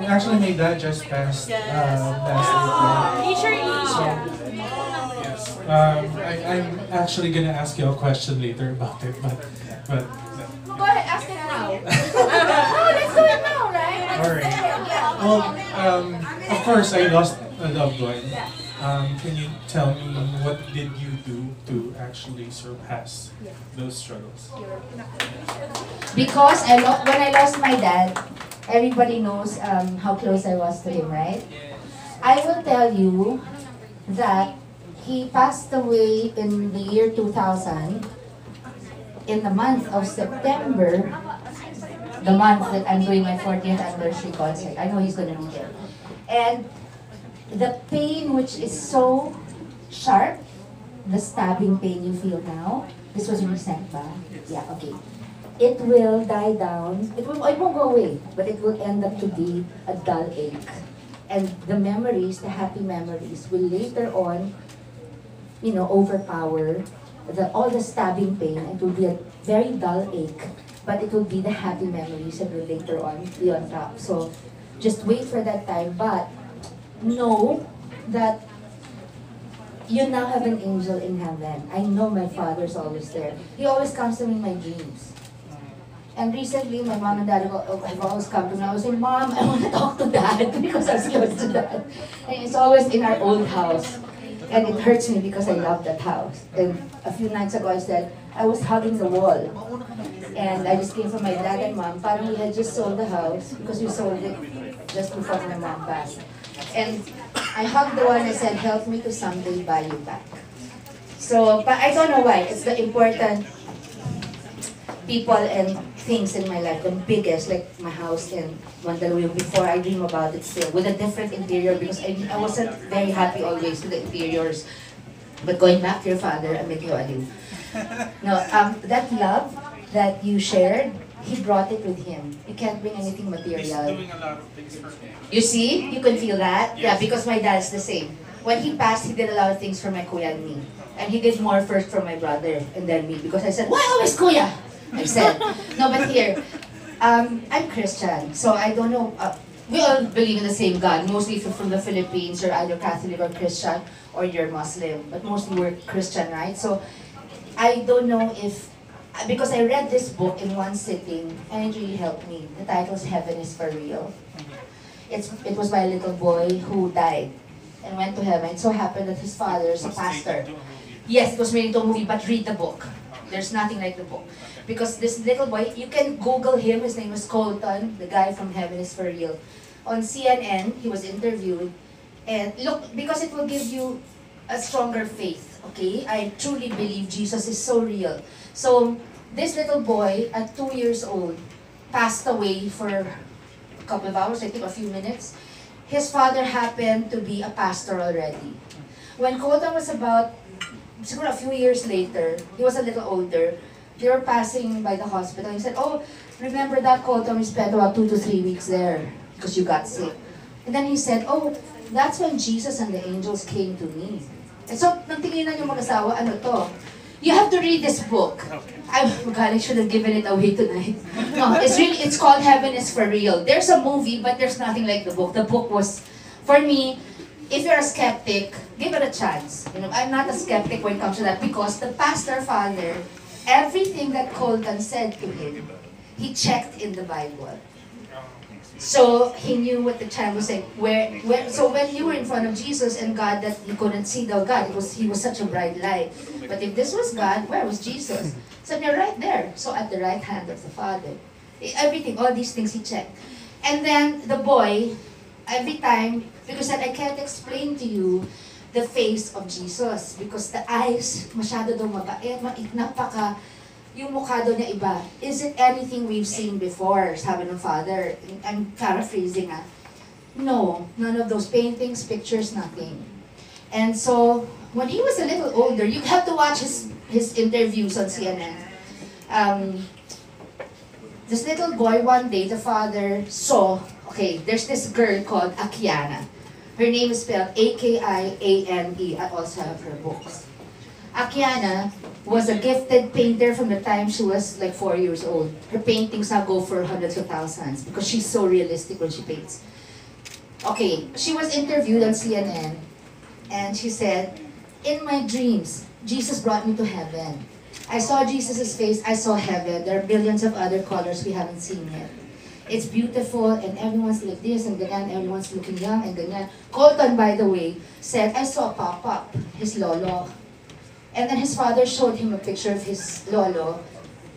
Actually, my dad just passed last April. So, I'm actually gonna ask you a question later about it, but Go ahead, ask it now. No, let's do it now, right? all right. Well, of course, I lost a loved one. Can you tell me what did you do to actually surpass those struggles? Because when I lost my dad, everybody knows how close I was to him, right? I will tell you that he passed away in the year 2000, in the month of September, the month that I'm doing my 40th anniversary concert. I know he's going to be there. And the pain, which is so sharp, the stabbing pain you feel now, this was recent ba? Yeah, okay. It will die down. It won't go away, but it will end up to be a dull ache. And the memories, the happy memories, will later on, overpower all the stabbing pain. It will be a very dull ache, but it will be the happy memories that will later on be on top. So just wait for that time, but know that you now have an angel in heaven. I know my Father's always there. He always comes to me in my dreams. And recently, my mom and dad have always come to me. I was saying, Mom, I want to talk to Dad because I was close to Dad. And it's always in our old house. And it hurts me because I love that house. And a few nights ago, I said, I was hugging the wall. And I just came from my dad and mom. Parang we had just sold the house because we sold it just before my mom passed. And I hugged the wall and I said, help me to someday buy you back. So, but I don't know why. It's the important people and things in my life, the biggest, like my house in Mandaluyong. Before I dream about it still, with a different interior because I wasn't very happy always with the interiors. But going back to your father, I make you aliw. No, that love that you shared, he brought it with him. You can't bring anything material. He's doing a lot of things for me. You see? You can feel that? Yes. Yeah, because my dad's the same. When he passed, he did a lot of things for my kuya and me. And he did more first for my brother and then me. Because I said, why always kuya? I said. No, but here, I'm Christian. So I don't know. We all believe in the same God. Mostly if you're from the Philippines, you're either Catholic or Christian, or you're Muslim. But mostly we're Christian, right? So I don't know if, because I read this book in one sitting, and it really helped me. The title is Heaven is for Real. It was by a little boy who died and went to heaven. It so happened that his father is a pastor. Yes, it was made into a movie, but read the book. There's nothing like the book. Because this little boy, you can Google him, his name is Colton, the guy from Heaven is for Real. On CNN, he was interviewed. And look, because it will give you a stronger faith, okay? I truly believe Jesus is so real. So, this little boy, at 2 years old, passed away for a couple of hours, I think a few minutes. His father happened to be a pastor already. When Colton was about, siguro a few years later, he was a little older, they were passing by the hospital. He said, oh, remember that Colton, we spent about 2 to 3 weeks there because you got sick. And then he said, oh, that's when Jesus and the angels came to me. And so, nagtinginan yung mag-asawa, ano to? You have to read this book. God, I should have given it away tonight. No, it's called Heaven is for Real. There's a movie, but there's nothing like the book. The book was, for me, if you're a skeptic, give it a chance. I'm not a skeptic when it comes to that because the pastor father, everything that Colton said to him, he checked in the Bible. So he knew what the child was saying. So when you were in front of Jesus and God, that you couldn't see the God, he was such a bright light. But if this was God, where was Jesus? So you're right there. So at the right hand of the Father. Everything, all these things he checked. And then the boy, every time, because I can't explain to you the face of Jesus because the eyes, masyado daw mabait, napaka, yung mukha daw niya iba. Is it anything we've seen before? Sabi ng father. I'm paraphrasing No, none of those paintings, pictures, nothing. And so, when he was a little older, you have to watch his interviews on CNN. This little boy, one day, the father saw, okay, there's this girl called Akiana. Her name is spelled A-K-I-A-N-E. I also have her books. Akiana was a gifted painter from the time she was like 4 years old. Her paintings now go for hundreds of thousands because she's so realistic when she paints. Okay, she was interviewed on CNN and she said, "In my dreams, Jesus brought me to heaven. I saw Jesus' face, I saw heaven. There are billions of other colors we haven't seen yet. It's beautiful and everyone's like this and ganyan, everyone's looking young and ganyan." Colton, by the way, said, "I saw Pop-Up, his lolo." And then his father showed him a picture of his lolo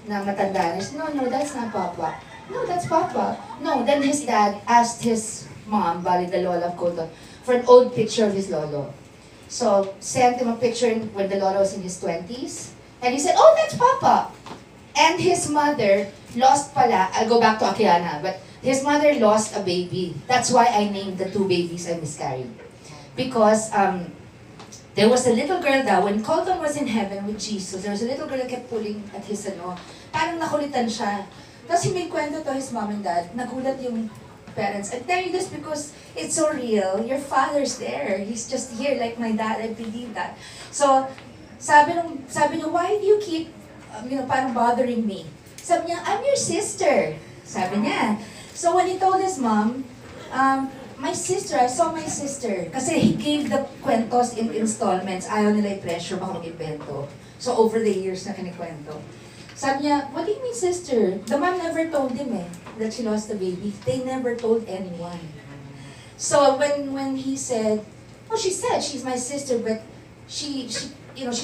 na matanda. He said, no, that's not Papa. No, that's Papa. No, then his dad asked his mom, bali the lola of Colton, for an old picture of his lolo. So, sent him a picture when the lolo was in his 20s. And he said, "Oh, that's Papa." And his mother lost pala, I'll go back to Akiana, but his mother lost a baby. That's why I named the 2 babies I miscarried. Because there was a little girl daw, when Colton was in heaven with Jesus, there was a little girl that kept pulling at his parang nakulitan siya. Tapos he made kwento to his mom and dad, nagulat yung parents. I'm telling you this because it's so real. Your father's there. He's just here like my dad. I believe that. So, sabi niya, "Why do you keep, parang bothering me?" Sabi niya, "I'm your sister." Sabi niya. So when he told his mom, "My sister, I saw my sister." Kasi he gave the kwentos in installments. Ayaw nila i-pressure, baka mag-ibento. So over the years na kinikwento. Sabi niya, "What do you mean sister?" The mom never told him that she lost the baby. They never told anyone. So when he said, "Oh, she said she's my sister, but she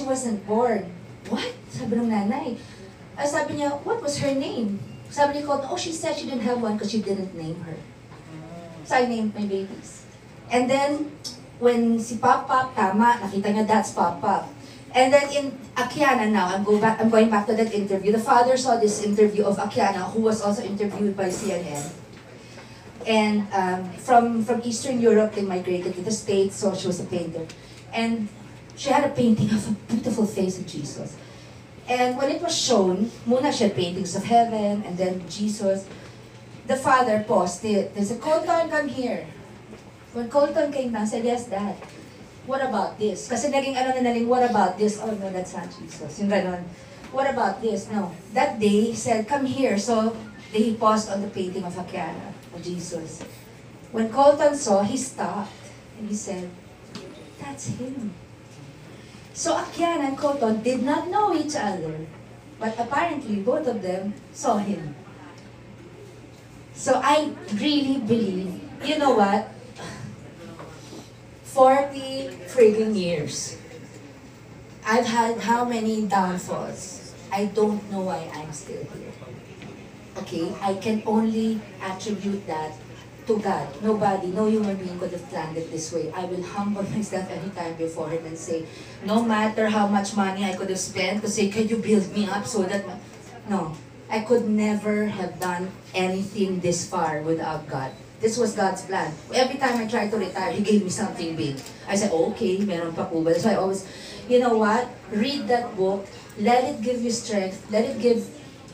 wasn't born." "What?" Sabi ng nanay. Sabi niya, "What was her name?" Sabi niya, "Oh, she said she didn't have one because she didn't name her. So I named my babies." And then, when si Papa, tama, nakita niya that's Papa. And then in Akiana now, I'm going back to that interview. The father saw this interview of Akiana, who was also interviewed by CNN. And from Eastern Europe, they migrated to the States, so she was a painter. And she had a painting of a beautiful face of Jesus. And when it was shown, muna she had paintings of heaven, and then Jesus. The father paused it. They said, "Colton, come here." When Colton came down, said, "Yes, Dad. What about this?" Kasi naging naling, "What about this?" "Oh, no, that's not Jesus." Yung ganon. "What about this?" "No." That day, he said, "Come here." So, he paused on the painting of Akiana, of Jesus. When Colton saw, he stopped, and he said, "That's him." So Akiana and Colton did not know each other, but apparently both of them saw him. So I really believe, you know what? 40 frigging years. I've had how many downfalls? I don't know why I'm still here. Okay? I can only attribute that to God. Nobody, no human being could have planned it this way. I will humble myself anytime before Him and say, no matter how much money I could have spent to say, "Can you build me up so that..." No. I could never have done anything this far without God. This was God's plan. Every time I tried to retire, He gave me something big. I said, "Okay, meron pa po ba?" So I always, you know what? Read that book. Let it give you strength. Let it give,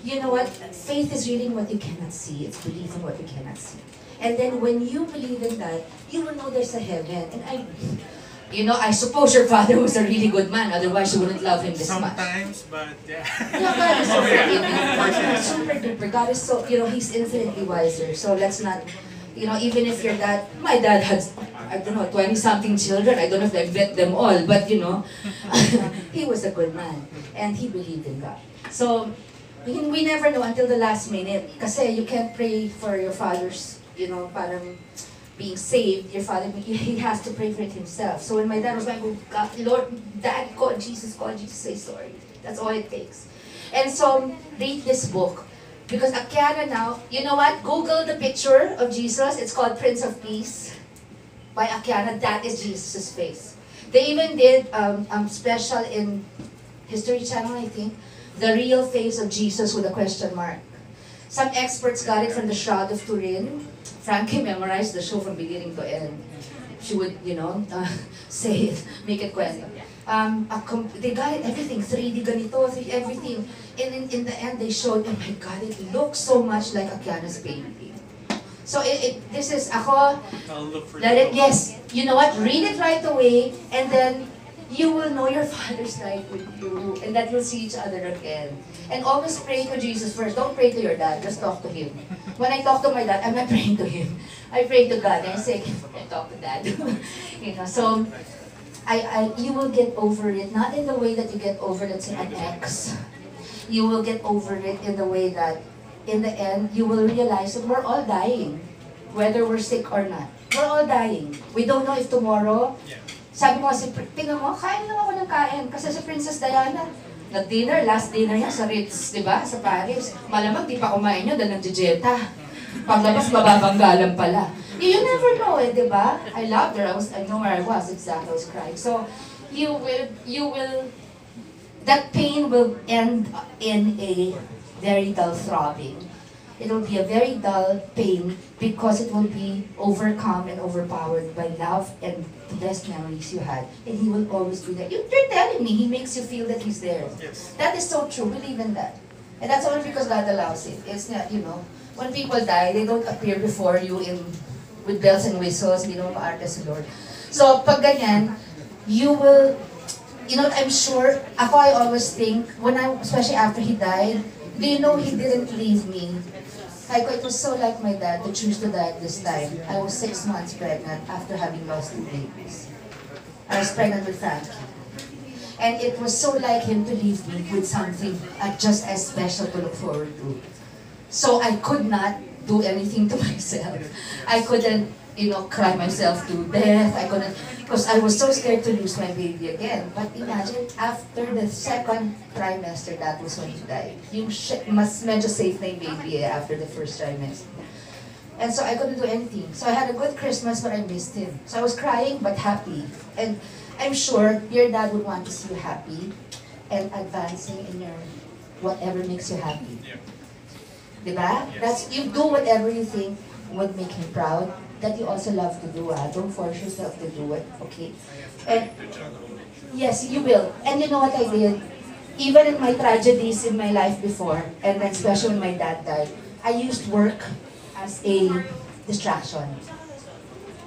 you know what? Faith is reading what you cannot see. It's believing what you cannot see. And then when you believe in that, you will know there's a heaven. And I suppose your father was a really good man, otherwise you wouldn't love him this much. Sometimes, but yeah. Yeah, God is so forgiving. Super duper. God is so, He's infinitely wiser. So let's not, even if your dad, my dad had, I don't know, 20-something children. I don't know if I vet them all, but he was a good man. And he believed in God. So, we never know until the last minute. Kasi you can't pray for your father's, parang being saved, your father, he has to pray for it himself. So when my dad was like, "Oh, God, Lord, Dad, call Jesus, say sorry." That's all it takes. And so, read this book. Because Akiana now, you know what? Google the picture of Jesus. It's called Prince of Peace by Akiana. That is Jesus' face. They even did special in History Channel, I think, the real face of Jesus with a question mark. Some experts got it from the Shroud of Turin. Frankie memorized the show from beginning to end. She would, say it, make it kwento. They got it, everything, 3D ganito, 3D, everything. And in the end, they showed, oh my God, it looks so much like Akiana's painting. So this is, I'll look for let it, yes, you know what, read it right away, and then, you will know your Father's right with you, and that you'll see each other again. And always pray to Jesus first. Don't pray to your dad, just talk to him. When I talk to my dad, I'm not praying to him. I pray to God, and I say, I talk to dad. So you will get over it, not in the way that you get over, let's say, an ex. You will get over it in the way that, in the end, you will realize that we're all dying, whether we're sick or not. We're all dying. We don't know if tomorrow, sabi mo kasi, tingnan mo, kain lang ako ng kain. Kasi si Princess Diana, nag-dinner, last dinner niya sa Ritz, di ba? Sa Paris. Malamang di pa kumain niyo dahil nag-jejeta. Paglabas, mababanggalan pala. You never know eh, di ba? I loved her. I know where I was. Exactly, I was crying. So, you will, that pain will end in a very dull throbbing. It will be a very dull pain because it will be overcome and overpowered by love and the best memories you had. And He will always be there. You're telling me He makes you feel that He's there. Yes. That is so true. Believe in that. And that's only because God allows it. It's not, when people die, they don't appear before you with bells and whistles. Hindi naman maarte si Lord. So, pag ganyan, you will, I'm sure, I always think, especially after He died, do you know He didn't leave me? It was so like my dad to choose to die at this time. I was 6 months pregnant after having lost 2 babies. I was pregnant with Frankie. And it was so like him to leave me with something just as special to look forward to. So I could not do anything to myself. I couldn't, cry myself to death. I couldn't, because I was so scared to lose my baby again. But imagine, after the 2nd trimester, that was when he died. Yung mas medyo safe na yung baby after the 1st trimester. And so I couldn't do anything. So I had a good Christmas, but I missed him. So I was crying, but happy. And I'm sure your dad would want to see you happy and advancing in your whatever makes you happy. Diba? Yes. You do whatever you think would make him proud, that you also love to do. Don't force yourself to do it, okay? And yes, you will. And you know what I did? Even in my tragedies in my life before, and then especially when my dad died, I used work as a distraction.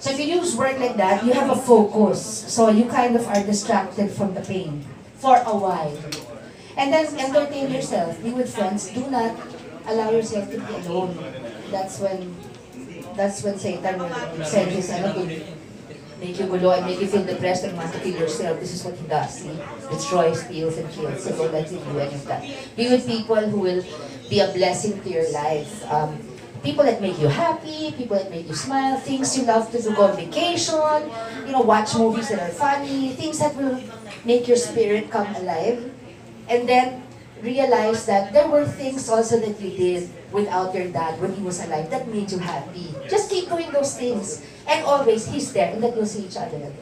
So if you use work like that, you have a focus. So you kind of are distracted from the pain for a while. And then entertain yourself. Be with friends. Do not allow yourself to be alone. That's when Satan will send his to make you gulo and make you feel depressed and want to kill yourself. This is what he does. He destroys, steals, and kills. So don't let him do any of that. Be with people who will be a blessing to your life. People that make you happy, people that make you smile, things you love to do, go on vacation, watch movies that are funny, things that will make your spirit come alive. And then realize that there were things also that you did without your dad when he was alive that made you happy. Just keep doing those things. And always, He's there and that you'll see each other again.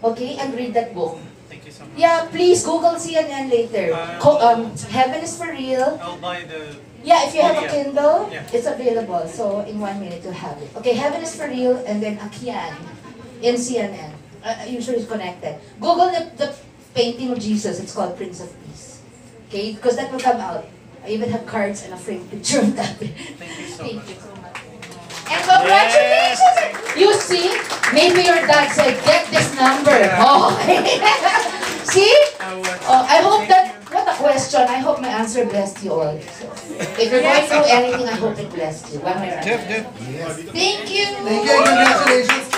Okay? And read that book. Thank you so much. Yeah, please Google CNN later. Heaven is for Real. I'll buy the... Yeah, if you have a Kindle, Yeah. it's available. So in 1 minute you'll have it. Okay, Heaven is for Real, and then Akian in CNN. Usually it's connected. Google the painting of Jesus. It's called Prince of Peace. Okay, because that will come out. I even have cards and a framed picture of that. Thank you so Thank much. you so much. And congratulations! You see, maybe your dad said, get this number. Yeah. Oh. See? I hope Thank that, you. what a question. I hope my answer blessed you all. So, if you're going through anything, I hope it blessed you. One way or another. Jeff. Thank you. Thank you, congratulations.